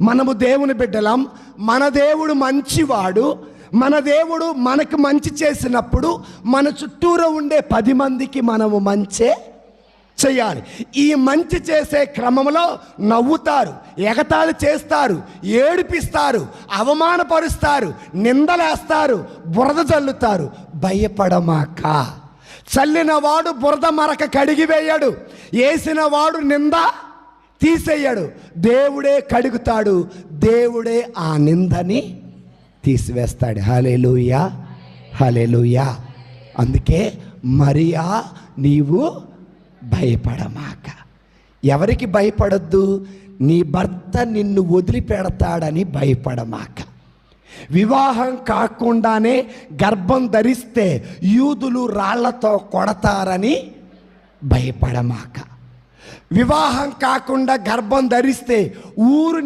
మనము దేవుని బిడ్డలం, మన దేవుడు మంచివాడు. మన దేవుడు మనకు మంచి చేసినప్పుడు మన చుట్టూరా ఉండే 10 మందికి మనము మంచే చేయాలి. ఈ మంచి చేసే క్రమంలో నవ్వుతారు, ఎగతాళి చేస్తారు, ఏడిపిస్తారు, అవమానపరుస్తారు, నిందలేస్తారు, బురద చల్లుతారు. భయపడమాక. చల్లిన వాడు బురద మరక కడిగివేయడు, వేసిన వాడు నింద తీసేయడు. దేవుడే కడుగుతాడు, దేవుడే ఆ నిందని తీసివేస్తాడు. హల్లెలూయా, హల్లెలూయా. అందుకే మరియా, నీవు భయపడమాక. ఎవరికి భయపడద్దు? నీ భర్త నిన్ను వదిలిపెడతాడని భయపడమాక. వివాహం కాకుండానే గర్భం ధరిస్తే యూదులు రాళ్లతో కొడతారని భయపడమాక. వివాహం కాకుండా గర్భం ధరిస్తే ఊరు